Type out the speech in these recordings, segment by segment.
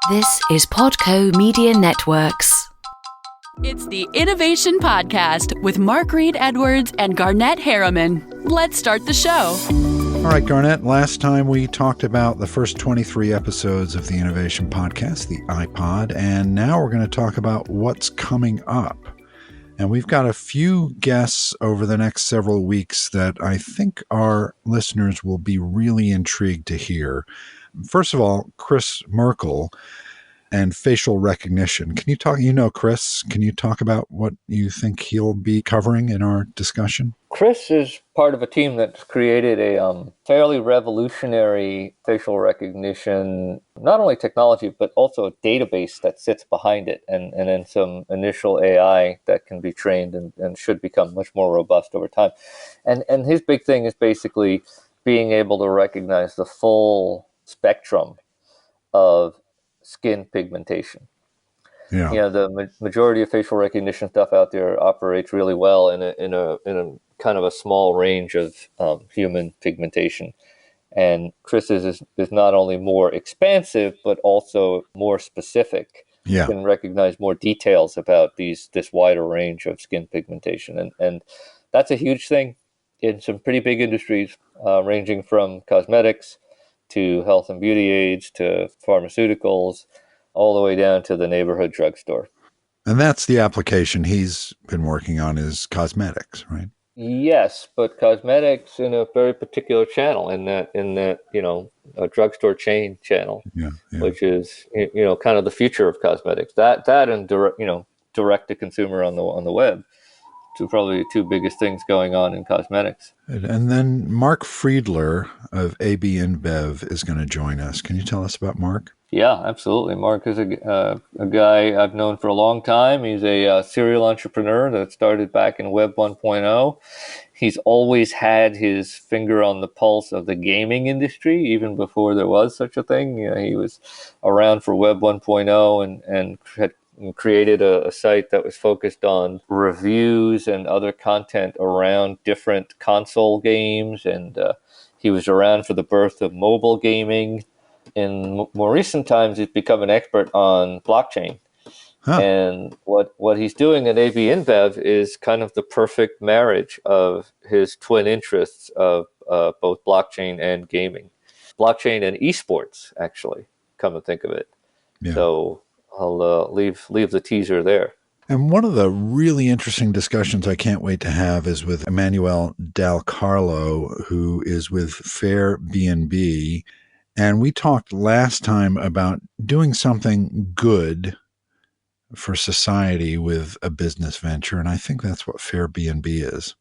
This is PodCo Media Networks. It's the Innovation Podcast with Mark Reed Edwards and Garnet Harriman. Let's start the show. All right, Garnet, last time we talked about the first 23 episodes of the Innovation Podcast, the iPod, and now we're going to talk about what's coming up. And we've got a few guests over the next several weeks that I think our listeners will be really intrigued to hear. First of all, Chris Merkel and facial recognition. Can you talk, Chris, can you talk about what you think he'll be covering in our discussion? Chris is part of a team that's created a fairly revolutionary facial recognition, not only technology, but also a database that sits behind it, and then some initial AI that can be trained and should become much more robust over time. And his big thing is basically being able to recognize the full spectrum of skin pigmentation. Yeah. The majority of facial recognition stuff out there operates really well in a kind of a small range of human pigmentation. And Chris's is not only more expansive, but also more specific. Yeah. You can recognize more details about this wider range of skin pigmentation. And that's a huge thing in some pretty big industries, ranging from cosmetics to health and beauty aids to pharmaceuticals, all the way down to the neighborhood drugstore. And that's the application he's been working on, is cosmetics, right? Yes, but cosmetics in a very particular channel, in that a drugstore chain channel, which is kind of the future of cosmetics. That and direct to consumer on the web. Probably the two biggest things going on in cosmetics. And then Mark Friedler of AB InBev is going to join us. Can you tell us about Mark? Yeah, absolutely. Mark is a guy I've known for a long time. He's a serial entrepreneur that started back in Web 1.0. He's always had his finger on the pulse of the gaming industry, even before there was such a thing. He was around for Web 1.0 and had created a site that was focused on reviews and other content around different console games. And he was around for the birth of mobile gaming. In more recent times, he's become an expert on blockchain. Huh. And what he's doing at AB InBev is kind of the perfect marriage of his twin interests of both blockchain and gaming. Blockchain and esports, actually, come to think of it. Yeah. So I'll leave the teaser there. And one of the really interesting discussions I can't wait to have is with Emmanuel Del Carlo, who is with Fair B&B. And we talked last time about doing something good for society with a business venture. And I think that's what Fair B&B is.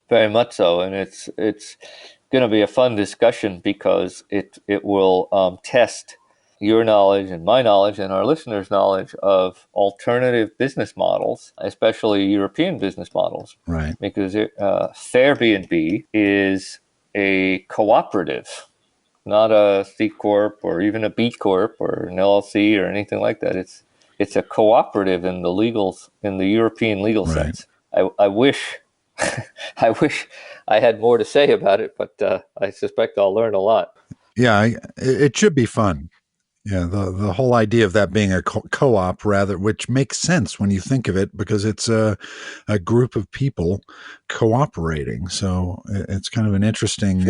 Very much so. And it's going to be a fun discussion because it will test your knowledge and my knowledge and our listeners' knowledge of alternative business models, especially European business models. Right. Because Fair B&B is a cooperative, not a C Corp or even a B Corp or an LLC or anything like that. It's a cooperative in the European legal sense. I wish I had more to say about it, but I suspect I'll learn a lot. Yeah, it should be fun. Yeah, the whole idea of that being a co-op, rather, which makes sense when you think of it, because it's a group of people cooperating. So it's kind of an interesting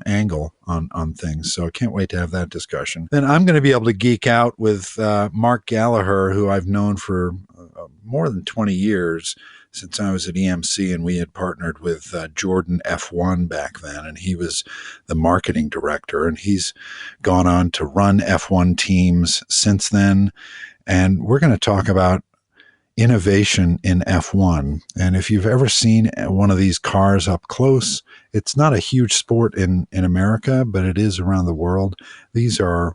angle on things. So I can't wait to have that discussion. Then I'm going to be able to geek out with Mark Gallagher, who I've known for more than 20 years, since I was at EMC, and we had partnered with Jordan F1 back then, and he was the marketing director, and he's gone on to run F1 teams since then. And we're going to talk about innovation in F1. And if you've ever seen one of these cars up close, it's not a huge sport in America, but it is around the world. These are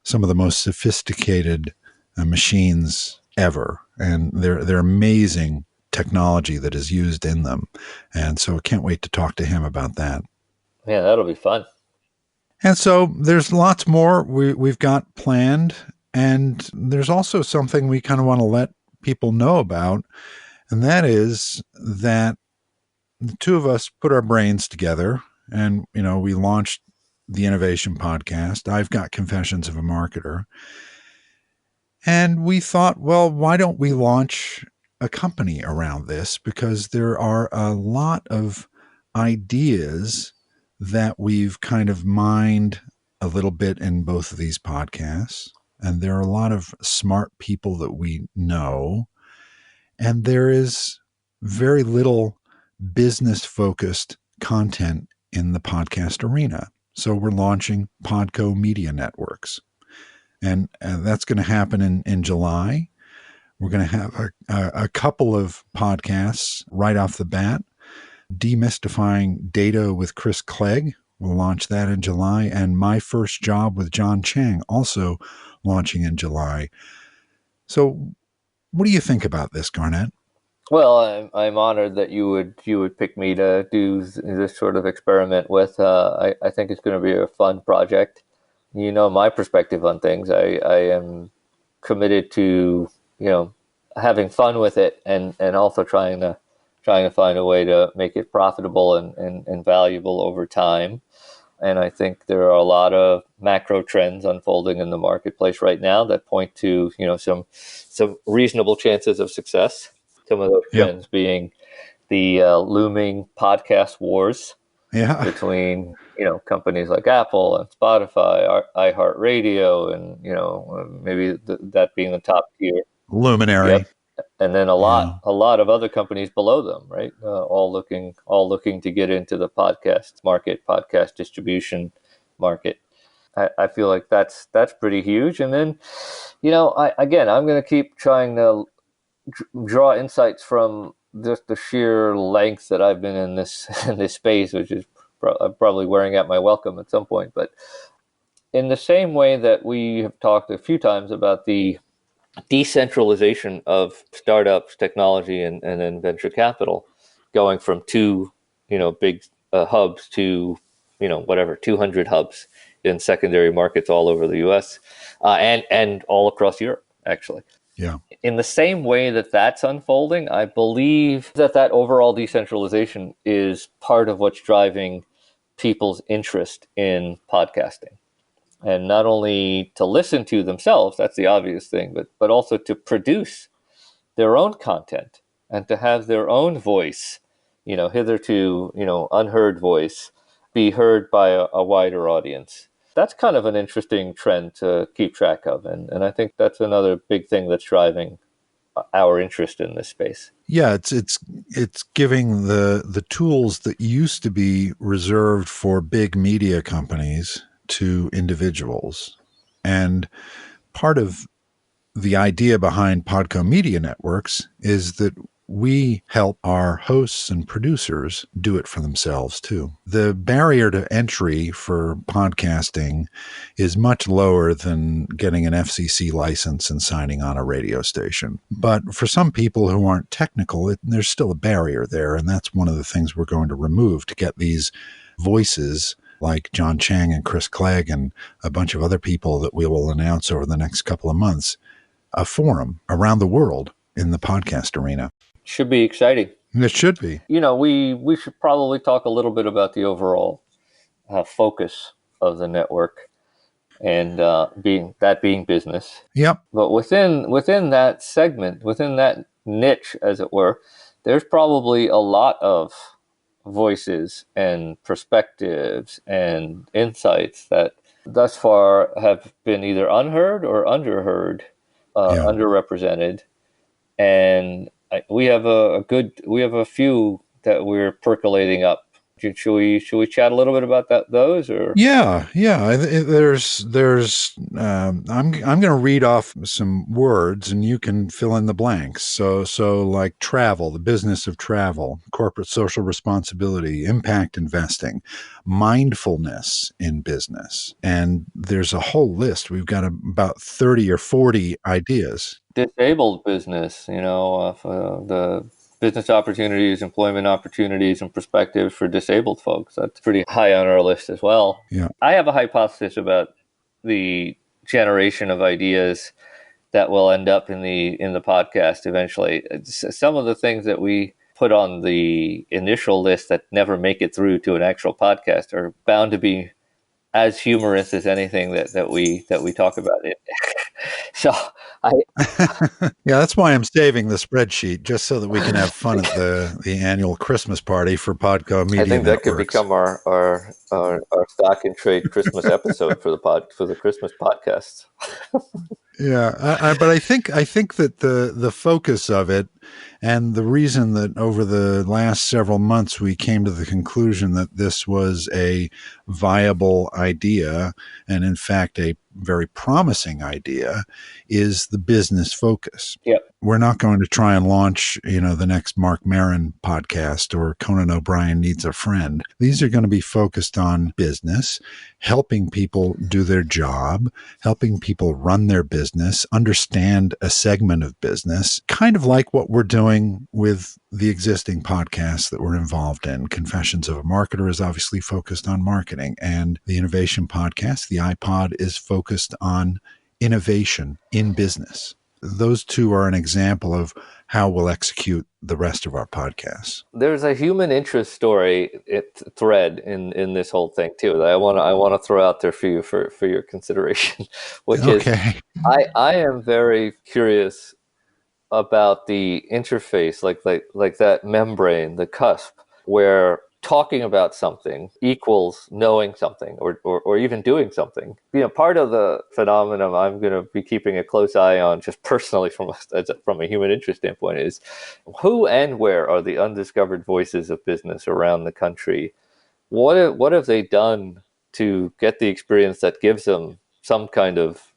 some of the most sophisticated machines ever, and they're amazing technology that is used in them. And so I can't wait to talk to him about that. Yeah, that'll be fun. And so there's lots more we've got planned. And there's also something we kind of want to let people know about. And that is that the two of us put our brains together and, we launched the Innovation Podcast. I've got Confessions of a Marketer. And we thought, well, why don't we launch a company around this? Because there are a lot of ideas that we've kind of mined a little bit in both of these podcasts. And there are a lot of smart people that we know. And there is very little business focused content in the podcast arena. So we're launching PodCo Media Networks. And that's going to happen in July. We're going to have a couple of podcasts right off the bat. Demystifying Data with Chris Clegg. We'll launch that in July. And My First Job with John Chang, also launching in July. So what do you think about this, Garnet? Well, I'm honored that you would pick me to do this sort of experiment with. I think it's going to be a fun project. You know my perspective on things. I am committed to having fun with it, and also trying to find a way to make it profitable and valuable over time. And I think there are a lot of macro trends unfolding in the marketplace right now that point to some reasonable chances of success. Some of those trends being the looming podcast wars between companies like Apple and Spotify, iHeartRadio, and maybe that being the top tier luminary. Yep. And then a lot of other companies below them, right? All looking to get into the podcast market, podcast distribution market. I feel like that's pretty huge. And then, I'm going to keep trying to draw insights from just the sheer length that I've been in this space, which is probably wearing out my welcome at some point. But in the same way that we have talked a few times about the decentralization of startups, technology, and then venture capital, going from two big hubs to 200 hubs in secondary markets all over the U.S. And all across Europe, actually. Yeah. In the same way that that's unfolding, I believe that overall decentralization is part of what's driving people's interest in podcasting. And not only to listen to themselves, that's the obvious thing, but also to produce their own content and to have their own voice, hitherto, unheard voice, be heard by a wider audience. That's kind of an interesting trend to keep track of. And I think that's another big thing that's driving our interest in this space. Yeah, it's giving the tools that used to be reserved for big media companies to individuals. And part of the idea behind PodCo Media Networks is that we help our hosts and producers do it for themselves too. The barrier to entry for podcasting is much lower than getting an FCC license and signing on a radio station. But for some people who aren't technical, there's still a barrier there. And that's one of the things we're going to remove to get these voices like John Chang and Chris Clegg and a bunch of other people that we will announce over the next couple of months, a forum around the world in the podcast arena. Should be exciting. It should be. We should probably talk a little bit about the overall focus of the network and being business. Yep. But within that segment, within that niche, as it were, there's probably a lot of voices and perspectives and insights that thus far have been either unheard or underheard, underrepresented, and we have a few that we're percolating up. Should we chat a little bit about those? Or yeah. There's I'm going to read off some words and you can fill in the blanks. So like travel, the business of travel, corporate social responsibility, impact investing, mindfulness in business, and there's a whole list. We've got about 30 or 40 ideas. Disabled business, the business opportunities, employment opportunities, and perspectives for disabled folks. That's pretty high on our list as well. Yeah. I have a hypothesis about the generation of ideas that will end up in the podcast eventually. Some of the things that we put on the initial list that never make it through to an actual podcast are bound to be as humorous as anything that we talk about it. So I Yeah, that's why I'm saving the spreadsheet, just so that we can have fun at the annual Christmas party for PodCo I Media think that could Networks. become our stock and trade Christmas episode for the Christmas podcast. Yeah, but I think that the focus of it, and the reason that over the last several months we came to the conclusion that this was a viable idea, and in fact a very promising idea, is the business focus. Yep. We're not going to try and launch, the next Mark Maron podcast or Conan O'Brien Needs a Friend. These are going to be focused on business, helping people do their job, helping people run their business, understand a segment of business, kind of like what we're doing with the existing podcasts that we're involved in. Confessions of a Marketer is obviously focused on marketing, and the Innovation Podcast, the iPod, is focused on innovation in business. Those two are an example of how we'll execute the rest of our podcasts. There's a human interest thread in this whole thing too that I want to throw out there for you for your consideration, which is I am very curious about the interface, like that membrane, the cusp, where talking about something equals knowing something or even doing something. Part of the phenomenon I'm going to be keeping a close eye on just personally from a human interest standpoint is who and where are the undiscovered voices of business around the country? What have they done to get the experience that gives them some kind of,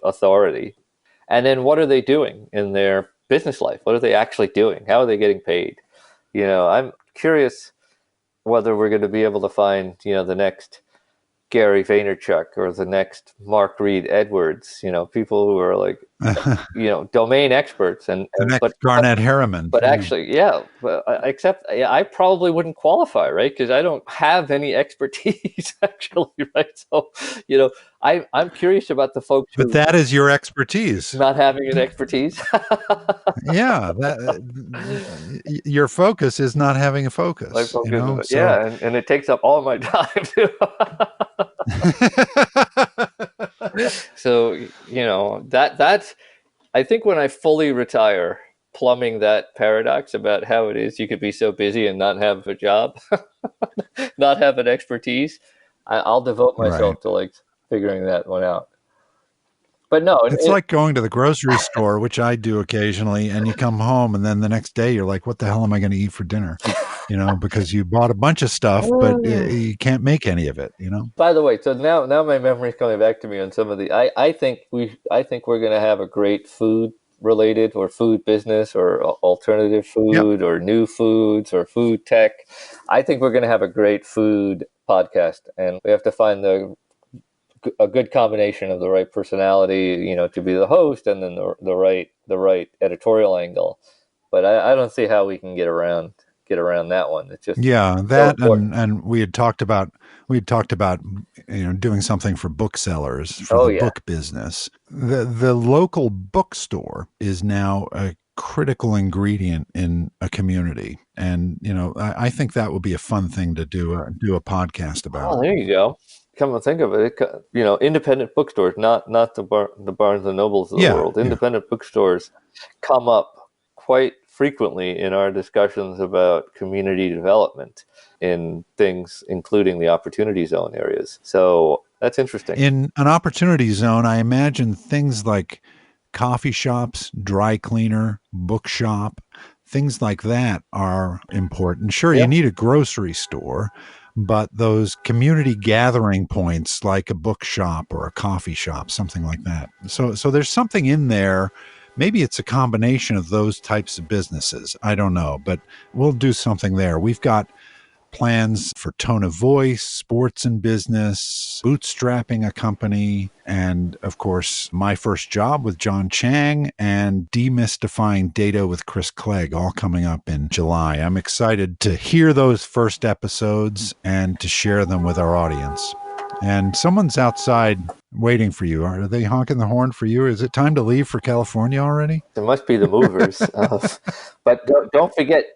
authority? And then what are they doing in their business life? What are they actually doing? How are they getting paid? I'm curious whether we're going to be able to find, the next Gary Vaynerchuk or the next Mark Reed Edwards, people who are like, domain experts the next Garnet Harriman. But actually, except I probably wouldn't qualify, right? Because I don't have any expertise actually, right? So, I'm curious about the folks But that is your expertise. Not having an expertise. Yeah, your focus is not having a focus. My focus and it takes up all my time too. So, that's I think when I fully retire, plumbing that paradox about how it is you could be so busy and not have a job, not have an expertise, I'll devote myself to like figuring that one out. But no, it's like going to the grocery store, which I do occasionally, and you come home and then the next day you're like, what the hell am I going to eat for dinner? Because you bought a bunch of stuff, but you can't make any of it, By the way, so now my memory's coming back to me on some of the, I think we're going to have a great food related or food business or alternative food or new foods or food tech. I think we're going to have a great food podcast, and we have to find a good combination of the right personality, to be the host, and then the right editorial angle. But I don't see how we can get around that one. It's just that so and we had talked about doing something for booksellers for the book business. The local bookstore is now a critical ingredient in a community, and I think that would be a fun thing to do a podcast about. Oh, there you go. Come to think of it, independent bookstores, not the Barnes and Nobles of the world. Independent bookstores come up quite frequently in our discussions about community development in things, including the opportunity zone areas. So that's interesting. In an opportunity zone, I imagine things like coffee shops, dry cleaner, bookshop, things like that are important. Sure, you need a grocery store, but those community gathering points like a bookshop or a coffee shop, something like that. So there's something in there. Maybe it's a combination of those types of businesses. I don't know, but we'll do something there. We've got plans for tone of voice, sports and business, bootstrapping a company, and of course, my first job with John Chang and demystifying data with Chris Clegg, all coming up in July. I'm excited to hear those first episodes and to share them with our audience. And someone's outside waiting for you. Are they honking the horn for you? Is it time to leave for California already? It must be the movers. But don't forget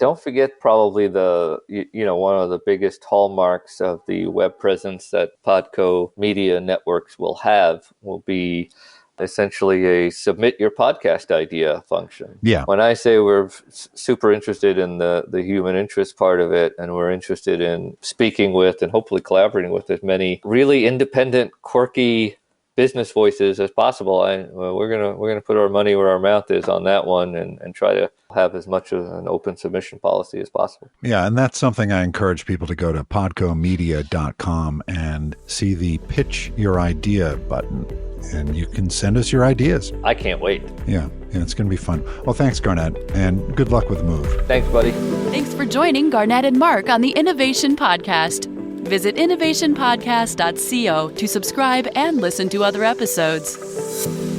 probably the one of the biggest hallmarks of the web presence that PodCo Media Networks will have will be essentially a submit your podcast idea function. Yeah. When I say we're super interested in the human interest part of it, and we're interested in speaking with and hopefully collaborating with as many really independent, quirky business voices as possible, we're gonna put our money where our mouth is on that one, and try to have as much of an open submission policy as possible. Yeah, and that's something I encourage people to go to podcomedia.com and see the pitch your idea button, and you can send us your ideas. I can't wait. Yeah, it's going to be fun. Well, thanks, Garnet, and good luck with the move. Thanks, buddy. Thanks for joining Garnet and Mark on the Innovation Podcast. Visit innovationpodcast.co to subscribe and listen to other episodes.